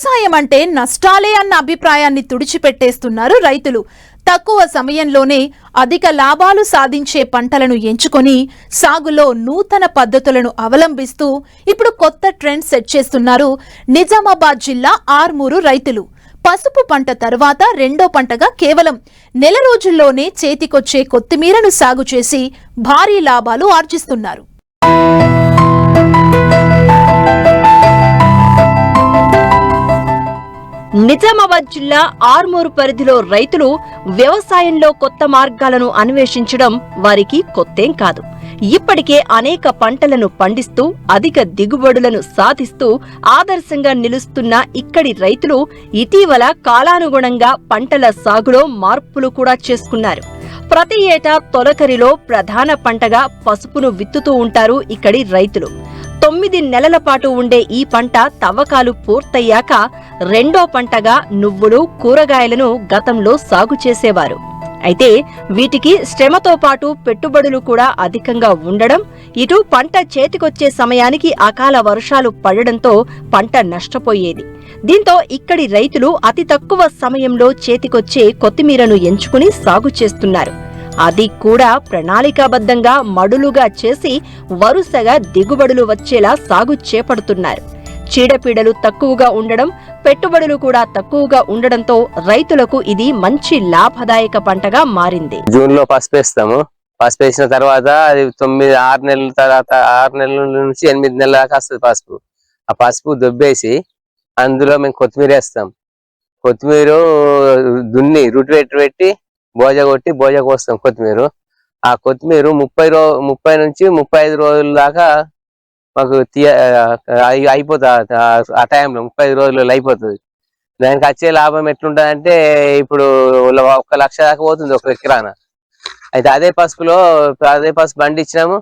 వ్యవసాయం అంటే నష్టాలే అన్న అభిప్రాయాన్ని తుడిచిపెట్టేస్తున్నారు రైతులు. తక్కువ సమయంలోనే అధిక లాభాలు సాధించే పంటలను ఎంచుకొని సాగులో నూతన పద్ధతులను అవలంబిస్తూ ఇప్పుడు కొత్త ట్రెండ్ సెట్ చేస్తున్నారు నిజామాబాద్ జిల్లా ఆర్మూరు రైతులు. పసుపు పంట తర్వాత రెండో పంటగా కేవలం నెల రోజుల్లోనే చేతికొచ్చే కొత్తిమీరను సాగు చేసి భారీ లాభాలు ఆర్జిస్తున్నారు. నిజామాబాద్ జిల్లా ఆర్మూరు పరిధిలో రైతులు వ్యవసాయంలో కొత్త మార్గాలను అన్వేషించడం వారికి కొత్తేం కాదు. ఇప్పటికే అనేక పంటలను పండిస్తూ అధిక దిగుబడులను సాధిస్తూ ఆదర్శంగా నిలుస్తున్న ఇక్కడి రైతులు ఇటీవల కాలానుగుణంగా పంటల సాగులో మార్పులు కూడా చేసుకున్నారు. ప్రతి ఏటా తొలకరిలో ప్రధాన పంటగా పసుపును విత్తుతూ ఉంటారు ఇక్కడి రైతులు. 9 నెలల పాటు ఉండే ఈ పంట తవ్వకాలు పూర్తయ్యాక రెండో పంటగా నువ్వులు, కూరగాయలను గతంలో సాగు చేసేవారు. అయితే వీటికి శ్రమతో పాటు పెట్టుబడులు కూడా అధికంగా ఉండడం, ఇటు పంట చేతికొచ్చే సమయానికి అకాల వర్షాలు పడడంతో పంట నష్టపోయేది. దీంతో ఇక్కడి రైతులు అతి తక్కువ సమయంలో చేతికొచ్చే కొత్తిమీరను ఎంచుకుని సాగు చేస్తున్నారు. అది కూడా ప్రణాళికాబద్ధంగా మడులుగా చేసి వరుసగా దిగుబడులు వచ్చేలా సాగు చేపడుతున్నారు. చీడపీడలు తక్కువగా ఉండడం, పెట్టుబడులు కూడా తక్కువగా ఉండడంతో రైతులకు ఇది మంచి లాభదాయక పంటగా మారింది. జూన్ లో పసుపు వేస్తాము. పసుపు వేసిన తర్వాత అది 6 నెలల తర్వాత 6 నెలల నుంచి 8 నెలల దాకా వస్తుంది పసుపు. ఆ పసుపు దొబ్బేసి అందులో మేము కొత్తిమీర వేస్తాం. కొత్తిమీర దున్ని రుటి పెట్టి బోజ కొట్టి బోజ కోస్తాం కొత్తిమీర. ఆ కొత్తిమీర 30 నుంచి 35 రోజుల దాకా మాకు అయిపోతుంది. ఆ టైంలో 35 రోజులలో అయిపోతుంది. దానికి వచ్చే లాభం ఎట్లుంటది అంటే ఇప్పుడు 1 లక్ష దాకా పోతుంది ఒక ఎకరాన. అయితే అదే పసుపు పండించినాము.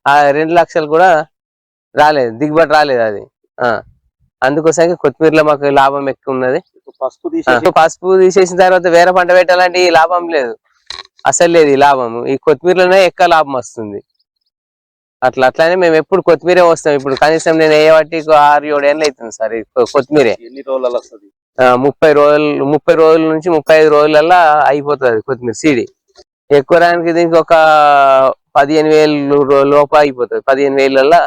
ఆ 2 లక్షలు కూడా రాలేదు, దిగుబడి రాలేదు అది. అందుకోసం కొత్తిమీరలో మాకు లాభం ఎక్కువ ఉన్నది. పసుపు తీసేసిన తర్వాత వేరే పంట పెట్టాలంటే ఈ లాభం లేదు, అసలు లేదు ఈ లాభం. ఈ కొత్తిమీరలోనే ఎక్కువ లాభం వస్తుంది. అట్లానే మేము ఎప్పుడు కొత్తిమీరే వస్తాం. ఇప్పుడు కనీసం నేను వేయబట్టి 6-7 ఏళ్ళు అవుతుంది సార్. కొత్తిమీరే 30 రోజుల నుంచి 35 రోజులల్లా అయిపోతుంది కొత్తిమీర సీడి. ఎక్కువ రానికి దీనికి ఒక 15,000 లోపు అయిపోతుంది. 15,000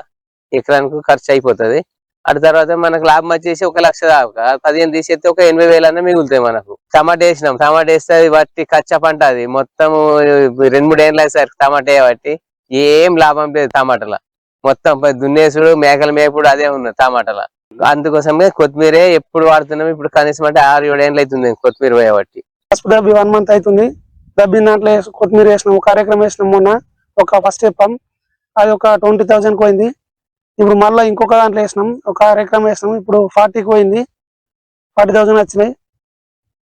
ఎకరానికి ఖర్చు అయిపోతుంది. అటు తర్వాత మనకు లాభం వచ్చేసి 1 లక్ష దాకా 15 తీసేస్తే ఒక 80,000 అన్న మిగులుతాయి మనకు. టమాటా వేసినాం. టమాటా వేస్తే అది బట్టి కచ్చా పంట, అది మొత్తం 2-3 ఏళ్ళు సార్ టమాటా వేయబట్టి ఏం లాభం లేదు టమాటాల. మొత్తం దున్నేసుడు, మేకల మేపుడు అదే ఉన్నది టమాటాల. అందుకోసమే కొత్తిమీరే ఎప్పుడు వాడుతున్నాం. ఇప్పుడు కనీసం అంటే 6-7 ఏళ్ళు అవుతుంది కొత్తిమీర వేయబట్టి. 1 మంత్ అవుతుంది. దబ్బిన దాంట్లో కొత్తిమీర వేసినాం. ఒక కార్యక్రమం వేసినాం మొన్న. ఫస్ట్ చెప్పాం అది ఒక 20,000 పోయింది. ఇప్పుడు మళ్ళీ ఇంకొక దాంట్లో వేసినాం, ఒక కార్యక్రమం వేసినాం. ఇప్పుడు 40కి పోయింది. 40,000 వచ్చినాయి.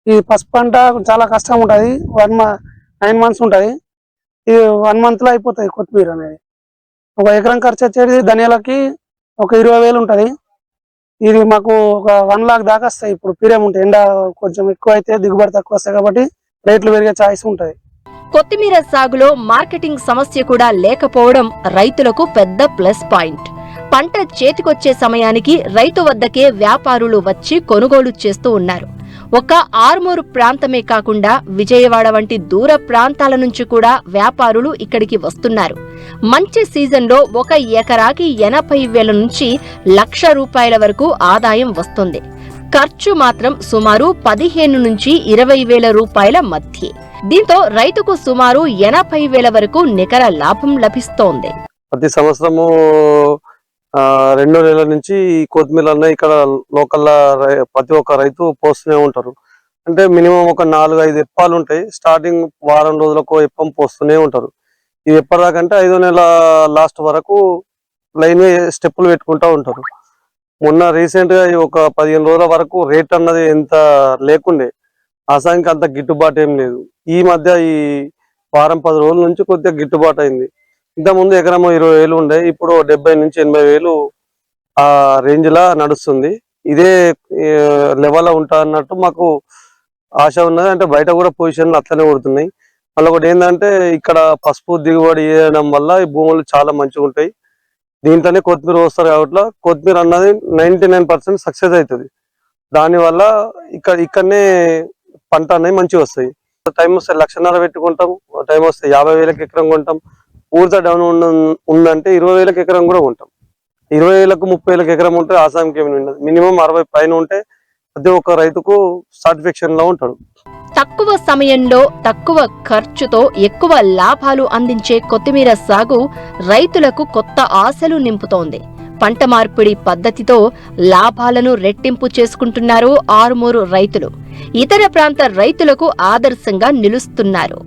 ఈ పసుపు పంట చాలా కష్టంగా ఉంటుంది. 9 మంత్స్ ఉంటుంది. ఇది 1 మంత్ లో అయిపోతుంది కొత్తిమీర అనేది. ఒక ఎకరం ఖర్చు వచ్చేది ధనియాలకి ఒక 20,000 ఉంటుంది. ఇది మాకు ఒక 1 లాక్ దాకా వస్తాయి. ఇప్పుడు పీరియం ఉంటాయి. ఎండ కొంచెం ఎక్కువ అయితే దిగుబడి తక్కువ వస్తాయి కాబట్టి రేట్లు పెరిగే ఛాయిస్ ఉంటుంది. కొత్తిమీర సాగులో మార్కెటింగ్ సమస్య కూడా లేకపోవడం రైతులకు పెద్ద ప్లస్ పాయింట్. పంట చేతికొచ్చే సమయానికి రైతు వద్దకే వ్యాపారులు వచ్చి కొనుగోలు చేస్తూ ఉన్నారు. ఒక్క ఆర్మూరు ప్రాంతమే కాకుండా విజయవాడ వంటి దూర ప్రాంతాల నుంచి కూడా వ్యాపారులు ఇక్కడికి వస్తున్నారు. మంచి సీజన్లో ఒక ఎకరాకి 80,000 నుంచి ₹1,00,000 వరకు ఆదాయం వస్తుంది. ఖర్చు మాత్రం సుమారు 15 నుంచి 20,000 రూపాయల మధ్య. దీంతో రైతుకు సుమారు 80,000 వరకు నికర లాభం లభిస్తోంది. ప్రతి సంవత్సరము 2 నెలల నుంచి కొత్తిమీర ఇక్కడ లోకల్ ప్రతి ఒక్క రైతు పోస్తూనే ఉంటారు. అంటే మినిమం ఒక 4-5 ఎప్పాలు ఉంటాయి. స్టార్టింగ్ వారం రోజులకు ఎప్పం పోస్తూనే ఉంటారు. ఈ ఎప్పటిదాకంటే 5వ నెల లాస్ట్ వరకు లైన్ స్టెప్పులు పెట్టుకుంటూ ఉంటారు. మొన్న రీసెంట్ గా ఒక 15 రోజుల వరకు రేట్ అన్నది ఎంత లేకుండే, అసానికి అంత గిట్టుబాటు ఏం లేదు. ఈ మధ్య ఈ వారం 10 రోజుల నుంచి కొద్దిగా గిట్టుబాటు అయింది. ఇంతకుముందు ఎకరం 20,000 ఉండే, ఇప్పుడు 70,000 నుంచి 80,000 ఆ రేంజ్ లా నడుస్తుంది. ఇదే లెవెల్ ఉంటా అన్నట్టు మాకు ఆశ ఉన్నది. అంటే బయట కూడా పొజిషన్లు అట్లనే కొడుతున్నాయి. మళ్ళీ ఒకటి ఏంటంటే ఇక్కడ పసుపు దిగుబడి చేయడం వల్ల ఈ భూములు చాలా మంచిగా ఉంటాయి. దీంట్లోనే కొత్తిమీర వస్తారు కాబట్టి కొత్తిమీర అన్నది 99% సక్సెస్ అవుతుంది. దానివల్ల ఇక్కడనే పంట అనేది మంచిగా వస్తాయి. టైం వస్తే 1,50,000 పెట్టుకుంటాం, టైం వస్తే 50,000 ఎకరం కొంటాం. పూర్తి డౌన్ ఉందంటే 20,000 ఎకరం కూడా కొంటాం. 20,000 30,000 ఎకరం ఉంటే ఆసాంకి ఏమి ఉండదు. మినిమం 60 పైన ఉంటే ప్రతి ఒక్క రైతుకు సాటిస్ఫాక్షన్ లో ఉంటాడు. తక్కువ సమయంలో తక్కువ ఖర్చుతో ఎక్కువ లాభాలు అందించే కొత్తిమీర సాగు రైతులకు కొత్త ఆశలు నింపుతోంది. పంట మార్పిడి పద్ధతితో లాభాలను రెట్టింపు చేసుకుంటున్నారు ఆరుమూరు రైతులు. ఇతర ప్రాంత రైతులకు ఆదర్శంగా నిలుస్తున్నారు.